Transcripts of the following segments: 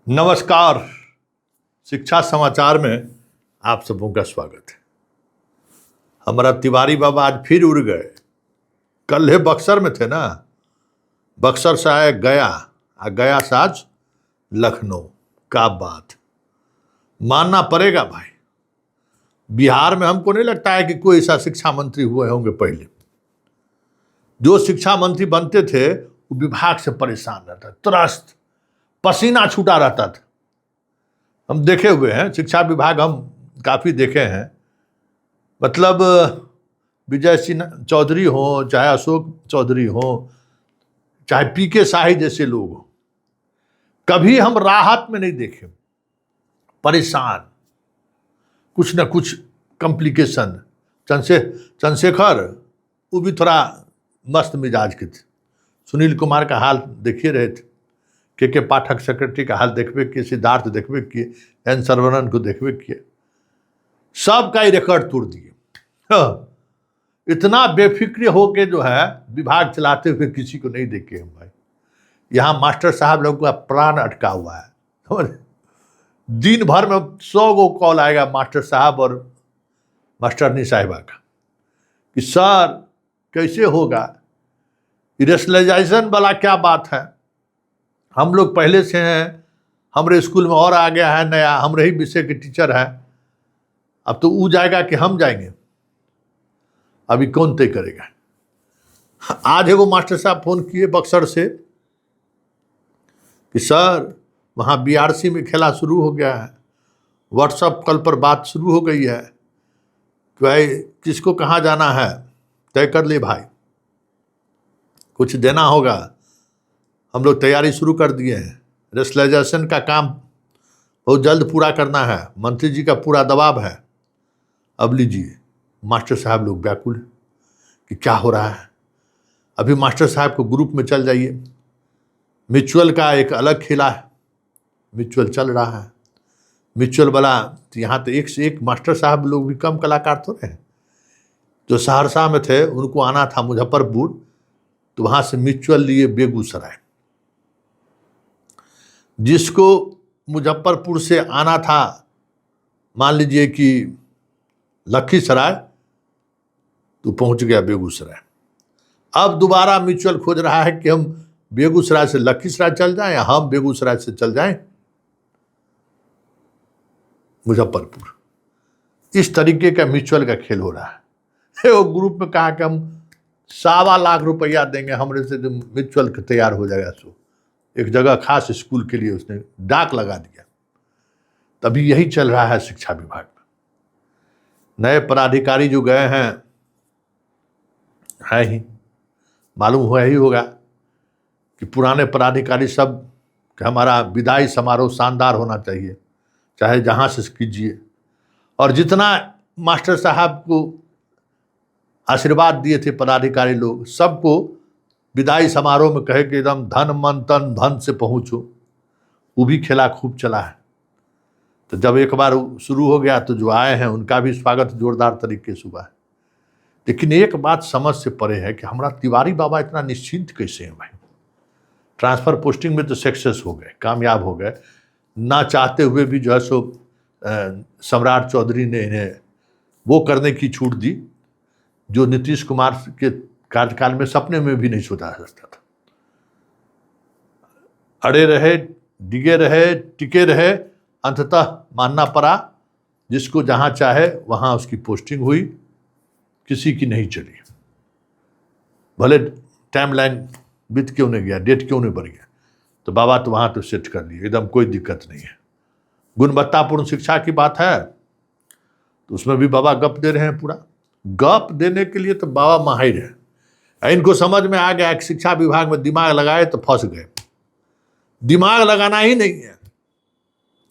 नमस्कार। शिक्षा समाचार में आप सबों का स्वागत है। हमारा तिवारी बाबा आज फिर उड़ गए। कल है बक्सर में थे ना, बक्सर से आए गया, आ गया से आज लखनऊ। का बात मानना पड़ेगा भाई। बिहार में हमको नहीं लगता है कि कोई ऐसा शिक्षा मंत्री हुए होंगे पहले। जो शिक्षा मंत्री बनते थे वो विभाग से परेशान रहता, त्रस्त, पसीना छूटा रहता था। हम देखे हुए हैं, शिक्षा विभाग हम काफ़ी देखे हैं। मतलब विजय सिंह चौधरी हो, चाहे अशोक चौधरी हो, चाहे पीके शाही जैसे लोग हो, कभी हम राहत में नहीं देखे। परेशान, कुछ न कुछ कॉम्प्लिकेशन। चंद्रशेखर वो भी थोड़ा मस्त मिजाज के थे। सुनील कुमार का हाल देखिए रहे थे, के पाठक सेक्रेटरी का हाल देखबे किए, सिद्धार्थ देखबे किए, एन सर्वनन को देखबे किए, सबका ही रिकॉर्ड तोड़ दिए। इतना बेफिक्र होके जो है विभाग चलाते हुए किसी को नहीं देखे हम भाई। यहाँ मास्टर साहब लोगों का प्राण अटका हुआ है। दिन भर में 100 गो कॉल आएगा मास्टर साहब और मास्टरनी साहिबा का कि सर कैसे होगा, रेशनलाइजेशन वाला क्या बात है। हम लोग पहले से हैं, हमारे स्कूल में और आ गया है नया, हम रही विषय के टीचर हैं, अब तो वो जाएगा कि हम जाएंगे, अभी कौन तय करेगा। आज एगो मास्टर साहब फोन किए बक्सर से कि सर वहाँ बीआरसी में खेला शुरू हो गया है, व्हाट्सएप कॉल पर बात शुरू हो गई है कि भाई किसको कहाँ जाना है तय कर ले भाई, कुछ देना होगा। हम लोग तैयारी शुरू कर दिए हैं, रेशनलाइजेशन का काम बहुत जल्द पूरा करना है, मंत्री जी का पूरा दबाव है। अब लीजिए, मास्टर साहब लोग व्याकुल कि क्या हो रहा है। अभी मास्टर साहब को ग्रुप में चल जाइए, म्यूचुअल का एक अलग खेला है, म्यूचुअल चल रहा है। म्यूचुअल वाला यहाँ तो एक से एक मास्टर साहब लोग भी कम कलाकार थोड़े हैं। जो सहरसा में थे उनको आना था मुजफ्फरपुर, तो वहाँ से म्यूचुअल लिए बेगूसराय। जिसको मुजफ्फरपुर से आना था मान लीजिए कि लखीसराय, तो पहुंच गया बेगूसराय। अब दोबारा म्यूचुअल खोज रहा है कि हम बेगूसराय से लखीसराय चल जाएं या हम बेगूसराय से चल जाएं मुजफ्फरपुर। इस तरीके का म्यूचुअल का खेल हो रहा है। वो ग्रुप में कहा कि हम 1.25 लाख रुपया देंगे, हमरे से जो म्यूचुअल तैयार हो जाएगा। सो एक जगह खास स्कूल के लिए उसने डाक लगा दिया। तभी यही चल रहा है शिक्षा विभाग में। नए पदाधिकारी जो गए हैं है ही, मालूम हुआ ही होगा कि पुराने पदाधिकारी सब कि हमारा विदाई समारोह शानदार होना चाहिए, चाहे जहाँ से कीजिए। और जितना मास्टर साहब को आशीर्वाद दिए थे पदाधिकारी लोग, सबको विदाई समारोह में कहे कि एकदम धन मन तन धन से पहुँचो। वो भी खेला खूब चला है। तो जब एक बार शुरू हो गया तो जो आए हैं उनका भी स्वागत जोरदार तरीके से हुआ है। लेकिन एक बात समझ से परे है कि हमारा तिवारी बाबा इतना निश्चिंत कैसे हैं भाई। ट्रांसफ़र पोस्टिंग में तो सक्सेस हो गए, कामयाब हो गए, ना चाहते हुए भी जो है सो सम्राट चौधरी ने इन्हें वो करने की छूट दी जो नीतीश कुमार के कार्यकाल में सपने में भी नहीं सोचा जा सकता था। अड़े रहे, डिगे रहे, टिके रहे, अंततः मानना पड़ा। जिसको जहाँ चाहे वहाँ उसकी पोस्टिंग हुई, किसी की नहीं चली। भले टाइम लाइन बीत क्यों नहीं गया, डेट क्यों नहीं बढ़ गया, तो बाबा तो वहाँ तो सेट कर लिए, एकदम कोई दिक्कत नहीं है। गुणवत्तापूर्ण शिक्षा की बात है तो उसमें भी बाबा गप दे रहे हैं। पूरा गप देने के लिए तो बाबा माहिर है। इनको समझ में आ गया कि शिक्षा विभाग में दिमाग लगाए तो फंस गए। दिमाग लगाना ही नहीं है,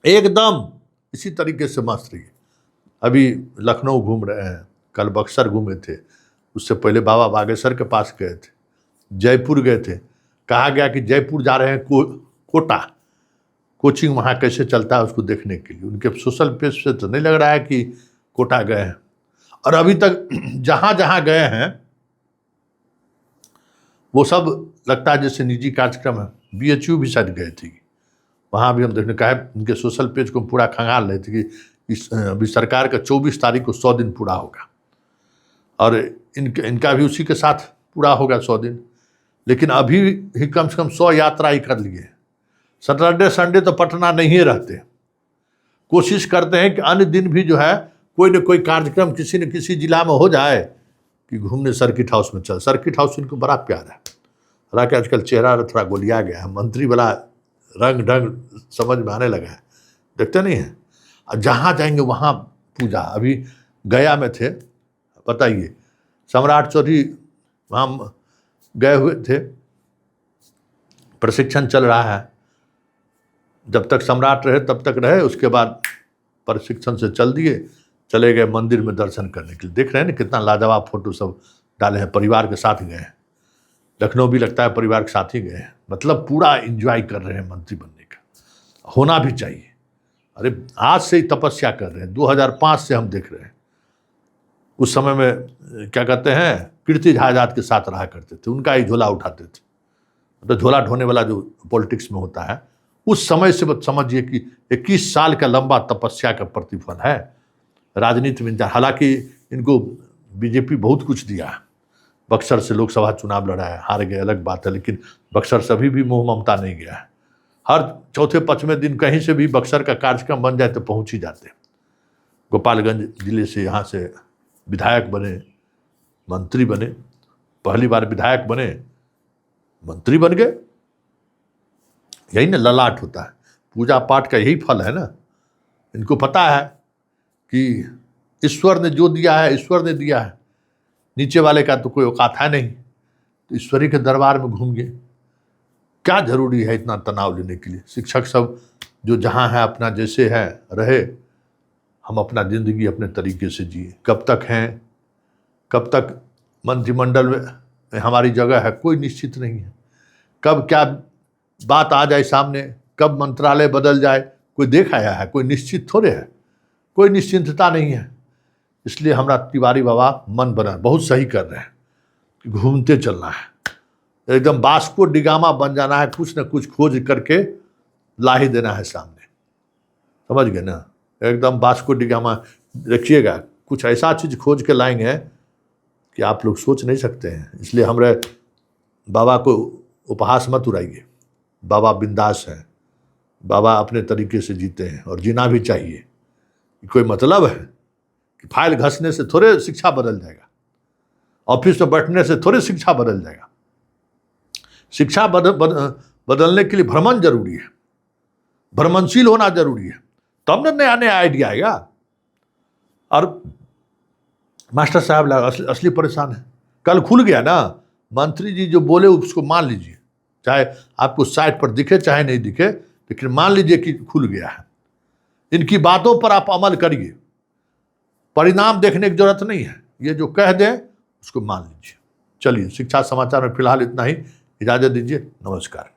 एकदम इसी तरीके से मस्त रहिए। अभी लखनऊ घूम रहे हैं, कल बक्सर घूमे थे, उससे पहले बाबा बागेश्वर के पास गए थे, जयपुर गए थे। कहा गया कि जयपुर जा रहे हैं कोटा, कोचिंग वहाँ कैसे चलता है उसको देखने के लिए। उनके सोशल पेज से तो नहीं लग रहा है कि कोटा गए हैं। और अभी तक जहाँ जहाँ गए हैं वो सब लगता है जैसे निजी कार्यक्रम है। बीएचयू भी शायद गए थे, वहाँ भी हम देखने का है, उनके सोशल पेज को पूरा खंगाल रहे थे कि अभी सरकार का 24 तारीख को 100 दिन पूरा होगा और इनका भी उसी के साथ पूरा होगा 100 दिन। लेकिन अभी ही कम से कम 100 यात्रा ही कर लिए। सैटरडे संडे तो पटना नहीं रहते, कोशिश करते हैं कि अन्य दिन भी जो है कोई न कोई कार्यक्रम किसी न किसी जिला में हो जाए कि घूमने सर्किट हाउस में चल। सर्किट हाउस इनको बड़ा प्यार है। हालांकि आजकल चेहरा थोड़ा गोलिया गया है, मंत्री वाला रंग ढंग समझ में आने लगा है, देखते नहीं है। और जहाँ जाएंगे वहाँ पूजा। अभी गया में थे, बताइए, सम्राट चौधरी वहाँ गए हुए थे, प्रशिक्षण चल रहा है, जब तक सम्राट रहे तब तक रहे, उसके बाद प्रशिक्षण से चले गए मंदिर में दर्शन करने के लिए। देख रहे हैं ना कितना लाजवाब फोटो सब डाले हैं, परिवार के साथ गए हैं। लखनऊ भी लगता है परिवार के साथ ही गए हैं, मतलब पूरा एंजॉय कर रहे हैं मंत्री बनने का। होना भी चाहिए। अरे आज से ही तपस्या कर रहे हैं, 2005 से हम देख रहे हैं। उस समय में क्या कहते हैं, कीर्ति झा आजाद के साथ रहा करते थे, उनका ही झोला उठाते थे। तो झोला ढोने वाला जो पॉलिटिक्स में होता है, उस समय से समझिए कि 21 साल का लंबा तपस्या का प्रतिफल है राजनीति में। हालांकि इनको बीजेपी बहुत कुछ दिया है, बक्सर से लोकसभा चुनाव लड़ा है, हार गए अलग बात है, लेकिन बक्सर से अभी भी मोह ममता नहीं गया है। हर चौथे पाँचवें दिन कहीं से भी बक्सर का कार्यक्रम बन जाए तो पहुंच ही जाते। गोपालगंज जिले से यहाँ से विधायक बने, मंत्री बने, पहली बार विधायक बने, मंत्री बन गए। यही ना ललाट होता है, पूजा पाठ का यही फल है ना। इनको पता है कि ईश्वर ने जो दिया है ईश्वर ने दिया है, नीचे वाले का तो कोई औकात है नहीं, तो ईश्वरी के दरबार में घूम गए। क्या जरूरी है इतना तनाव लेने के लिए। शिक्षक सब जो जहाँ है अपना जैसे है रहे, हम अपना ज़िंदगी अपने तरीके से जिए। कब तक हैं, कब तक मंत्रिमंडल में हमारी जगह है, कोई निश्चित नहीं है। कब क्या बात आ जाए सामने, कब मंत्रालय बदल जाए, कोई देख आया है, कोई निश्चित थोड़े है, कोई निश्चिंतता नहीं है। इसलिए हमारा तिवारी बाबा मन बना, बहुत सही कर रहे हैं कि घूमते चलना है, एकदम वास्को डिगामा बन जाना है, कुछ न कुछ खोज करके ला ही देना है सामने। समझ गए ना, एकदम वास्को डिगामा रखिएगा, कुछ ऐसा चीज़ खोज के लाएंगे कि आप लोग सोच नहीं सकते हैं। इसलिए हमारे बाबा को उपहास मत उड़ाइए। बाबा बिंदास हैं, बाबा अपने तरीके से जीते हैं और जीना भी चाहिए। कोई मतलब है कि फाइल घसने से थोड़े शिक्षा बदल जाएगा, ऑफिस में बैठने से थोड़े शिक्षा बदल जाएगा। शिक्षा बदलने के लिए भ्रमण जरूरी है, भ्रमणशील होना जरूरी है, तब ना नया नया आइडिया आएगा। और मास्टर साहब असली परेशान है। कल खुल गया ना, मंत्री जी जो बोले उसको मान लीजिए, चाहे आपको साइट पर दिखे चाहे नहीं दिखे, लेकिन मान लीजिए कि खुल गया है। इनकी बातों पर आप अमल करिए, परिणाम देखने की जरूरत नहीं है, ये जो कह दें उसको मान लीजिए। चलिए, शिक्षा समाचार में फिलहाल इतना ही, इजाजत दीजिए, नमस्कार।